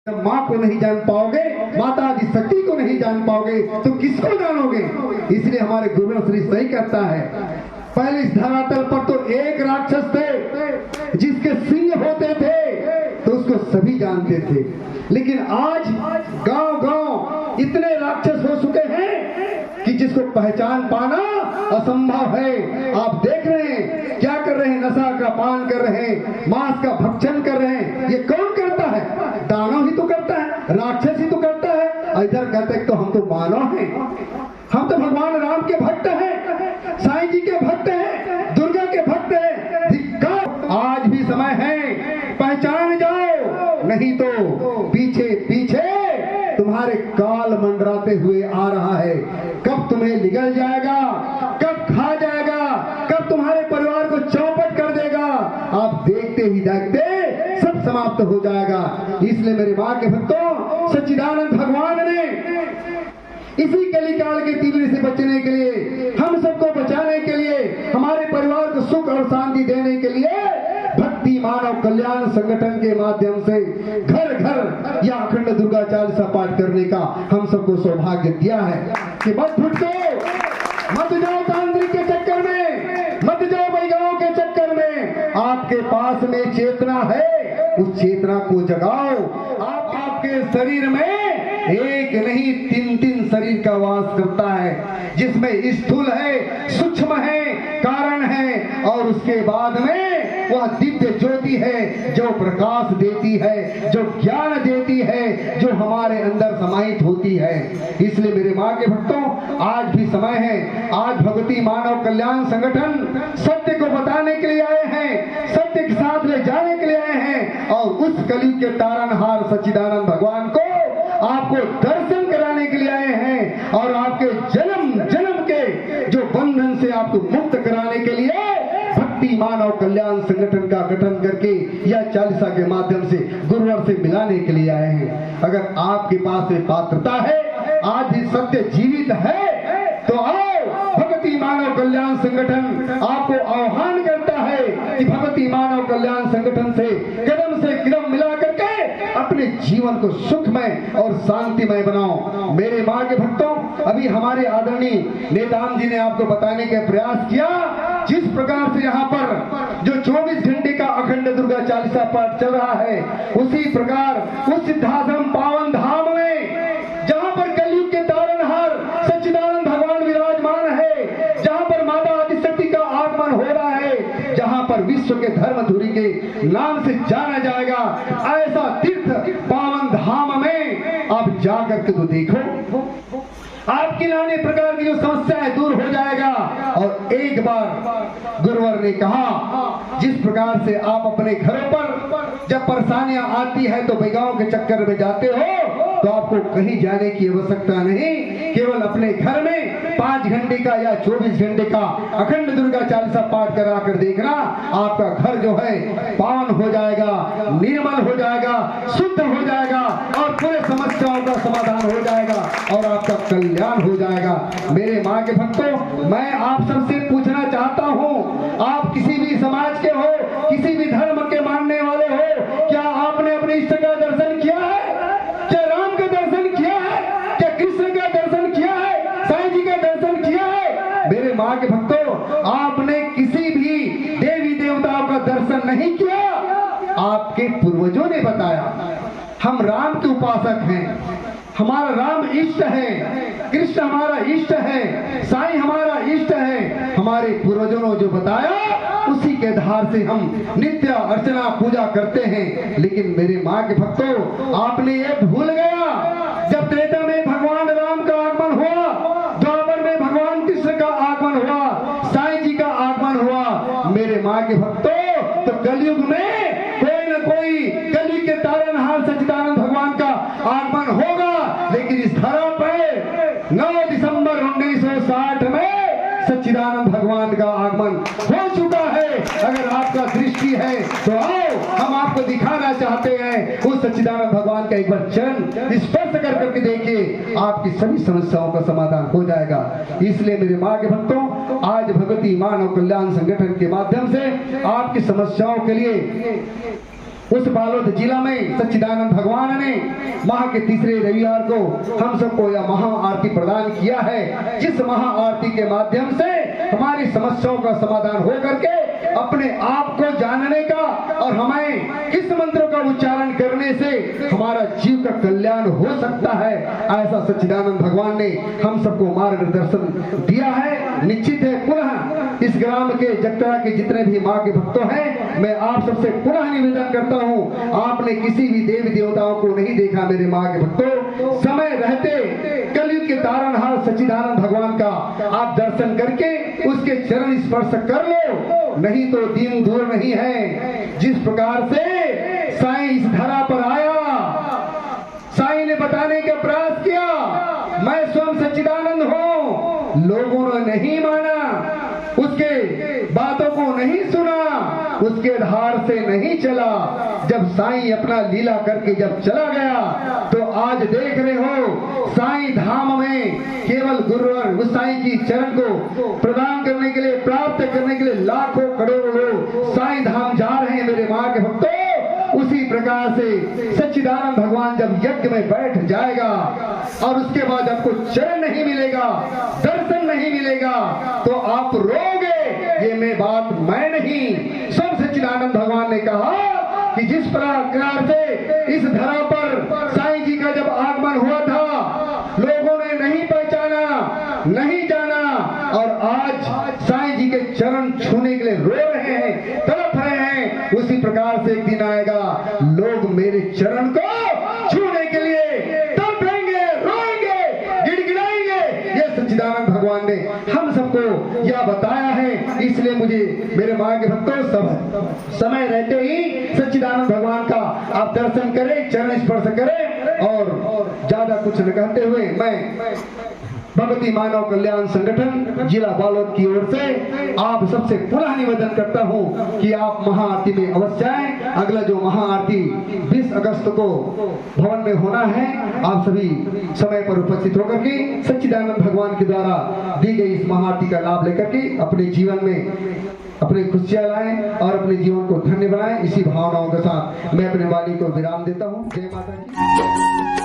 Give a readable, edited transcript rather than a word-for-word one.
जब माँ को नहीं जान पाओगे, माता आदि शक्ति को नहीं जान पाओगे तो किसको जानोगे। इसलिए हमारे गुरु श्री सही कहता है, पहले इस धरातल पर तो एक राक्षस थे जिसके सिंह होते थे तो उसको सभी जानते थे, लेकिन आज गांव गांव इतने राक्षस हो चुके हैं कि जिसको पहचान पाना असंभव है। आप देख रहे हैं क्या कर रहे हैं, नशा का पान कर रहे हैं, मांस का भक्षण कर रहे हैं। ये कौन करता है? दानव ही तो करता है, राक्षस ही तो करता है। इधर कहते हैं तो हम तो मानव हैं, हम तो भगवान राम के भक्त हैं, साईं जी के भक्त हैं, दुर्गा के भक्त हैं। धिक्कार! आज भी समय है, पहचान जाओ, नहीं तो पीछे पीछे तुम्हारे काल मंडराते हुए आ रहा है। कब तुम्हें निगल जाएगा, कब खा जाएगा, कब तुम्हारे परिवार को चौपट कर देगा, आप देखते ही देखते सब समाप्त हो जाएगा। इसलिए मेरे माँ के भक्तों, सच्चिदानंद भगवान ने इसी कलिकाल के तीव्र से बचने के लिए, हम सबको बचाने के लिए, हमारे परिवार को सुख और शांति देने के लिए भक्ति मानव कल्याण संगठन के माध्यम से घर घर या अखंड दुर्गा चालीसा पाठ करने का हम सबको सौभाग्य दिया है कि मत भटको, मत जाओ तांत्रिक के चक्कर में, मत जाओ वैज्ञानिकों के चक्कर में। आपके पास में चेतना है, उस चेतना को जगाओ। आपके शरीर में एक नहीं तीन तीन शरीर का वास करता है, जिसमें स्थूल है, सूक्ष्म है, कारण है और उसके बाद में वह दिव्य ज्योति है जो प्रकाश देती है, जो ज्ञान देती है, जो हमारे अंदर समाहित होती है। इसलिए मेरे माँ के भक्तों, आज भी समय है। आज भगवती मानव कल्याण संगठन सत्य को बताने के लिए आए हैं, सत्य के साथ ले जाने के लिए आए हैं और उस कलयुग के तारनहार सच्चिदानंद भगवान को आपको दर्शन कराने के लिए आए हैं और आपके जन्म जन्म के जो बंधन से आपको मुक्त कराने के लिए भक्ति मानव कल्याण संगठन का गठन करके या चालीसा के माध्यम से गुरुवर से मिलाने के लिए आए हैं। अगर आपके पास में पात्रता है, आज भी सत्य जीवित है, तो आओ। भक्ति मानव कल्याण संगठन आपको आह्वान करता है कि भक्ति मानव कल्याण संगठन से कदम मिला करके अपने जीवन को सुखमय और शांतिमय बनाओ। मेरे माँ के भक्तों, अभी हमारे आदरणीय नेताम जी ने आपको बताने का प्रयास किया, जिस प्रकार से यहाँ पर जो 24 घंटे का अखंड दुर्गा चालीसा पाठ चल रहा है, उसी प्रकार उस सिद्धाश्रम पावन धाम में जहाँ पर कलयुग के तारनहार सच्चिदानंद भगवान विराजमान है, जहाँ पर माता आदिशक्ति का आगमन हो रहा है, जहाँ पर विश्व के धर्म धुरी के नाम से जाना जाएगा, ऐसा तीर्थ पावन धाम में आप जाकर के तो देखो, आपकी नाने प्रकार की जो समस्याएं दूर हो जाएगा। और एक बार गुरुवर ने कहा, जिस प्रकार से आप अपने घरों पर जब परेशानियां आती है तो बेगांव के चक्कर में जाते हो, तो आपको कहीं जाने की आवश्यकता नहीं, केवल अपने घर में 5 घंटे का या 24 घंटे का अखंड दुर्गा चालीसा पाठ करा कर देखना, आपका घर जो है पावन हो जाएगा, निर्मल हो जाएगा, शुद्ध हो जाएगा और पूरे समस्याओं का समाधान हो जाएगा और आपका कल्याण हो जाएगा। मेरे माँ के भक्तों, मैं आप सबसे पूछना चाहता हूँ, आप किसी भी समाज के हो, किसी भी धर्म के मानने वाले हो, क्या आपने अपने इष्ट का दर्शन किया है? क्या राम का दर्शन किया है? क्या कृष्ण का दर्शन किया है? साईं जी का दर्शन किया है? मेरे माँ के भक्तों, आपने किसी भी देवी देवताओं का दर्शन नहीं किया। आपके पूर्वजों ने बताया, हम राम के उपासक हैं, हमारा राम इष्ट है, कृष्ण हमारा इष्ट है, साईं हमारा इष्ट है। हमारे पूर्वजों ने जो बताया उसी के आधार से हम नित्य अर्चना पूजा करते हैं। लेकिन मेरे माँ के भक्तों, आपने ये भूल गया, जब त्रेता में भगवान राम का आगमन हुआ, द्वापर में भगवान कृष्ण का आगमन हुआ, साईं जी का आगमन हुआ, मेरे माँ के भक्तों, तो कलयुग में कोई न कोई कलयुग के तारनहार सच्चिदानंद भगवान का आगमन होगा। लेकिन इस धरा पर 9 दिसंबर 1960 में सच्चिदानंद भगवान का आगमन हो चुका है। अगर आपका दृष्टि है तो आओ, हम आपको दिखाना चाहते हैं उस सच्चिदानंद भगवान का एक बार चरण स्पर्श कर करके देखिए, आपकी सभी समस्याओं का समाधान हो जाएगा। इसलिए मेरे माँ के भक्तों, आज भगवती मानव कल्याण संगठन के माध्यम से आपकी समस्याओं के लिए उस बालोद जिला में सच्चिदानंद भगवान ने माह के तीसरे रविवार को हम सबको यह महा आरती प्रदान किया है, जिस महा आरती के माध्यम से हमारी समस्याओं का समाधान हो करके अपने आप को जानने का और हमें किस मंत्र का उच्चारण करने से हमारा जीव का कल्याण हो सकता है, ऐसा सच्चिदानंद भगवान ने हम सबको मार्गदर्शन दिया है। निश्चित है पुनः इस ग्राम के जगतरा के जितने भी माँ के भक्तों हैं, मैं आप सबसे पुनः निवेदन करता हूँ, आपने किसी भी देवी देवताओं को नहीं देखा मेरे माँ के भक्तों, समय रहते कलयुग के तारणहार सच्चिदानंद भगवान का आप दर्शन करके उसके चरण स्पर्श कर लो, नहीं तो दिन दूर नहीं है। जिस प्रकार से साईं इस धरा पर आया, साईं ने बताने का प्रयास किया मैं स्वयं सच्चिदानंद हूँ, लोगों ने नहीं माना, उसके बातों को नहीं सुना, उसके आधार से नहीं चला। जब साईं अपना लीला करके जब चला गया तो आज देख रहे हो साईं धाम में केवल गुरुवर उस साईं की चरण को प्रदान करने के लिए, प्राप्त करने के लिए लाखों करोड़ों लोग साईं धाम जा रहे हैं मेरे माँ के भक्तों। उसी प्रकार से सच्चिदानंद भगवान जब यज्ञ में बैठ जाएगा और उसके बाद आपको चरण नहीं मिलेगा, दर्शन नहीं मिलेगा, तो आप रोगे। ये मैं नहीं, सब सच्चिदानंद भगवान ने कहा कि जिस प्रकार से इस धरा पर साईं जी का जब आगमन हुआ था, लोगों ने नहीं पहचाना, नहीं जाना, और आज साईं जी के चरण छूने के लिए रो रहे हैं, तड़प रहे हैं। उसी प्रकार से एक दिन आएगा, लोग मेरे चरण को छूने के लिए तड़पेंगे, रोएंगे, गिड़गिड़ाएंगे। ये सच्चिदानंद भगवान ने हम सबको यह बताया है। इसलिए मुझे मेरे माँ के भक्तों सब समय रहते ही सच्चिदानंद भगवान का आप दर्शन करें, चरण स्पर्श करें, और ज्यादा कुछ न कहते हुए मैं भगवती मानव कल्याण संगठन जिला बालोद की ओर से आप सबसे पुनः निवेदन करता हूं कि आप महाआरती में अवश्य आएं। अगला जो महाआरती 20 अगस्त को भवन में होना है, आप सभी समय पर उपस्थित होकर के सच्चिदानंद भगवान के द्वारा दी गई इस महाआरती का लाभ लेकर के अपने जीवन में अपनी खुशियां लाएं और अपने जीवन को धन्य बनाएं। इसी भावनाओं के साथ मैं अपने वाणी को विराम देता हूं। जय माता दी।